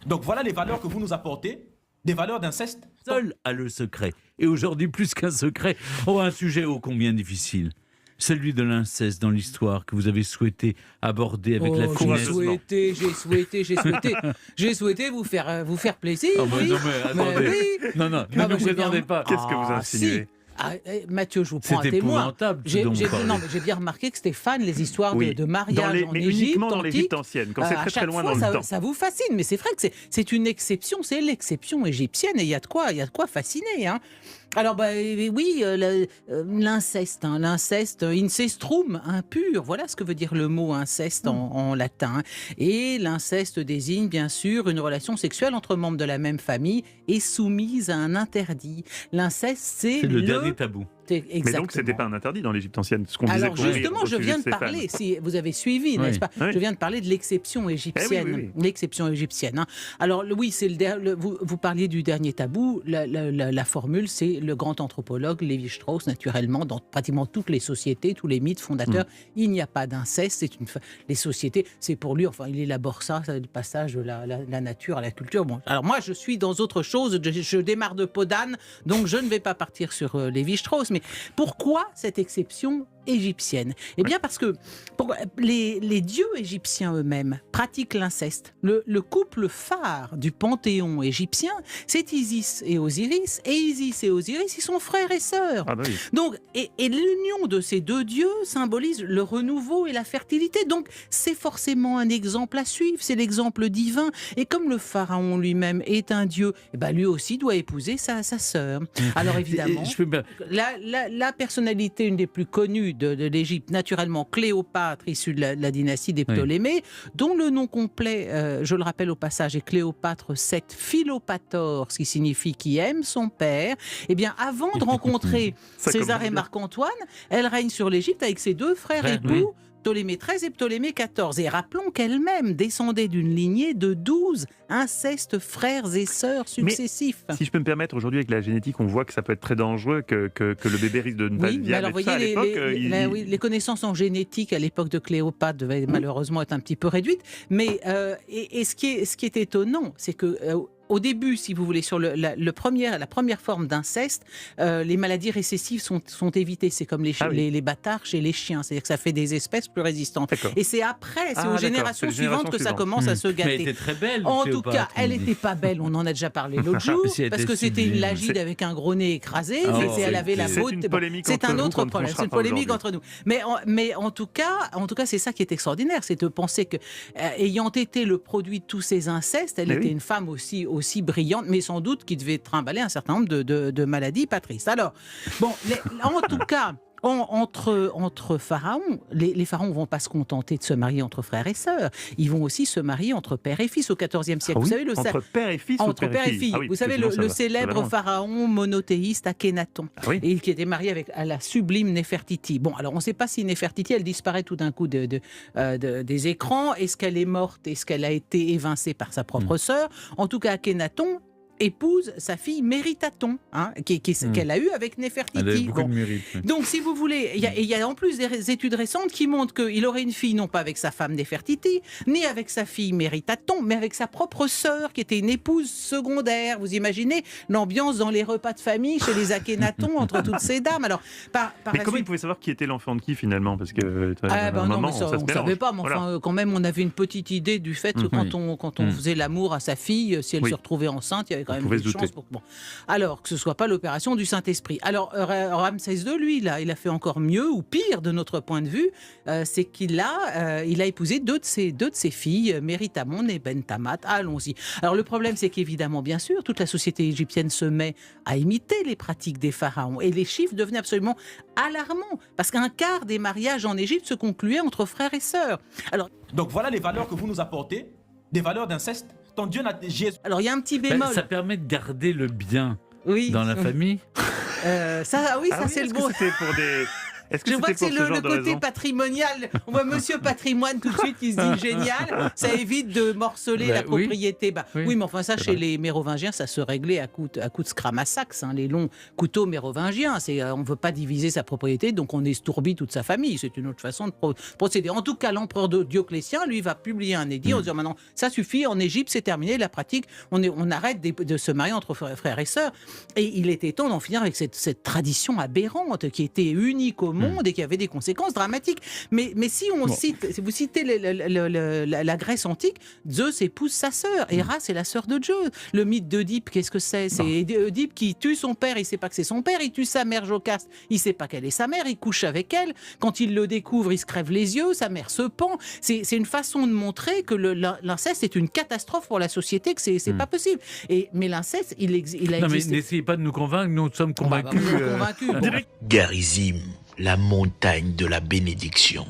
Donc voilà les valeurs que vous nous apportez, des valeurs d'inceste. Seul a le secret. Et aujourd'hui, plus qu'un secret, on a un sujet ô combien difficile. Celui de l'inceste dans l'histoire que vous avez souhaité aborder avec la finesse. J'ai souhaité vous faire plaisir. Oh, oui. Non, mais attendez. Oui. Non, ne nous prétendez pas. Qu'est-ce que vous insinuez? Mathieu, je vous prends à C'est témoin. épouvantable. J'ai bien remarqué que Stéphane, les histoires de mariage en mais Égypte, uniquement dans l'Égypte ancienne, quand c'est à très chaque loin fois, dans le temps. ça vous fascine, mais c'est vrai que c'est une exception, c'est l'exception égyptienne, et il y a de quoi fasciner. Hein. Alors oui, l'inceste, l'inceste, incestrum, impur, voilà ce que veut dire le mot inceste en latin. Et l'inceste désigne bien sûr une relation sexuelle entre membres de la même famille et soumise à un interdit. L'inceste, c'est le dernier tabou. Exactement. Mais donc, c'était pas un interdit dans l'Égypte ancienne, ce qu'on disait. Alors justement, je viens de parler, si vous avez suivi, n'est-ce pas? Je viens de parler de l'exception égyptienne. L'exception égyptienne. Hein. Alors oui, vous parliez du dernier tabou. La formule, c'est le grand anthropologue Lévi-Strauss, naturellement, dans pratiquement toutes les sociétés, tous les mythes fondateurs, il n'y a pas d'inceste. Les sociétés, c'est pour lui, enfin, il élabore ça, le passage de la nature à la culture. Bon, alors moi, je suis dans autre chose. Je démarre de peau d'âne, donc je ne vais pas partir sur Lévi-Strauss. Mais pourquoi cette exception égyptienne? Eh bien parce que les dieux égyptiens eux-mêmes pratiquent l'inceste. Le couple phare du panthéon égyptien, c'est Isis et Osiris. Et Isis et Osiris, ils sont frères et sœurs. Ah bah oui. Donc, et l'union de ces deux dieux symbolise le renouveau et la fertilité. Donc c'est forcément un exemple à suivre, c'est l'exemple divin. Et comme le pharaon lui-même est un dieu, eh ben lui aussi doit épouser sa sœur. Alors évidemment, la personnalité une des plus connues de l'Égypte, naturellement Cléopâtre, issue de la dynastie des Ptolémées, dont le nom complet, je le rappelle au passage, est Cléopâtre VII Philopator, ce qui signifie qui aime son père. Eh bien, avant de rencontrer César et Marc-Antoine, elle règne sur l'Égypte avec ses deux frères époux, Ptolémée XIII et Ptolémée XIV. Et rappelons qu'elle-même descendait d'une lignée de 12 incestes frères et sœurs successifs. Mais, si je peux me permettre, aujourd'hui avec la génétique, on voit que ça peut être très dangereux, que le bébé risque de ne pas être viable. Alors, voyez, à l'époque, les connaissances en génétique à l'époque de Cléopâtre devaient malheureusement être un petit peu réduites. Mais ce qui est étonnant, c'est que au début, si vous voulez, sur la première forme d'inceste, les maladies récessives sont évitées. C'est comme les bâtards chez les chiens. C'est-à-dire que ça fait des espèces plus résistantes. Et c'est après, c'est aux générations suivantes que ça commence à se gâter. Mais elle était très belle. En tout cas, elle n'était pas belle. On en a déjà parlé l'autre jour. Parce que c'était une lagide avec un gros nez écrasé. Elle avait la faute. C'est un autre problème. C'est une polémique entre nous. Mais en tout cas, c'est ça qui est extraordinaire. C'est de penser que, ayant été le produit de tous ces incestes, elle était une femme aussi brillante, mais sans doute qui devait trimballer un certain nombre de maladies pas tristes. Alors, bon, en tout cas, entre pharaons, les pharaons ne vont pas se contenter de se marier entre frères et sœurs. Ils vont aussi se marier entre père et fils au XIVe siècle. Ah oui, vous savez, entre père et fils entre père et fille. Ah oui, vous savez, le célèbre pharaon monothéiste Akhénaton, et qui était marié à la sublime Néfertiti. Bon, alors on ne sait pas si Néfertiti, elle disparaît tout d'un coup des écrans. Est-ce qu'elle est morte? Est-ce qu'elle a été évincée par sa propre sœur? En tout cas, Akhénaton épouse sa fille Méritaton, qu'elle a eue avec Néfertiti. Elle avait beaucoup de mérite. Donc, si vous voulez, il y a en plus des études récentes qui montrent qu'il aurait une fille non pas avec sa femme Néfertiti, ni avec sa fille Méritaton, mais avec sa propre sœur, qui était une épouse secondaire. Vous imaginez l'ambiance dans les repas de famille chez les Akhénatons entre toutes ces dames. Alors, mais comment ils pouvaient savoir qui était l'enfant de qui finalement? Parce que on ne savait pas, mais enfin, quand même, on avait une petite idée du fait que quand on faisait l'amour à sa fille, si elle se retrouvait enceinte, il y avait quand même des chances pour alors que ce soit pas l'opération du Saint-Esprit. Alors Ramsès II, lui, il a fait encore mieux ou pire de notre point de vue, c'est qu'il a épousé deux de ses filles, Méritamon et Bentamat. Allons-y. Alors le problème, c'est qu'évidemment, bien sûr, toute la société égyptienne se met à imiter les pratiques des pharaons et les chiffres devenaient absolument alarmants parce qu'un quart des mariages en Égypte se concluaient entre frères et sœurs. Alors, donc voilà les valeurs que vous nous apportez, des valeurs d'inceste. Ton Dieu n'a Jésus. Alors il y a un petit bémol. Ça permet de garder le bien dans la famille. Ça c'est le bon. C'était pour des... Est-ce que Je vois c'était que c'est pour ce genre le de côté raison patrimonial. On voit Monsieur Patrimoine tout de suite qui se dit génial. Ça évite de morceler la propriété. Oui, mais enfin ça, chez les Mérovingiens, ça se réglait à coup de scramasax, les longs couteaux mérovingiens. On ne veut pas diviser sa propriété, donc on estourbit toute sa famille. C'est une autre façon de procéder. En tout cas, l'empereur Dioclétien, lui, va publier un édit en disant maintenant, ça suffit, en Égypte, c'est terminé, la pratique, on arrête de se marier entre frères et sœurs. Et il était temps d'en finir avec cette tradition aberrante qui était unique au monde et qui avait des conséquences dramatiques. Mais si vous citez la Grèce antique, Zeus épouse sa sœur. Héra, c'est la sœur de Zeus. Le mythe d'Oedipe, qu'est-ce que c'est? C'est Oedipe qui tue son père, il ne sait pas que c'est son père, il tue sa mère Jocaste, il ne sait pas qu'elle est sa mère, il couche avec elle. Quand il le découvre, il se crève les yeux, sa mère se pend. C'est une façon de montrer que l'inceste est une catastrophe pour la société, que c'est pas possible. Mais l'inceste, il a existé. Non, mais n'essayez pas de nous convaincre, nous sommes convaincus. Convaincus. Garizim, la montagne de la bénédiction.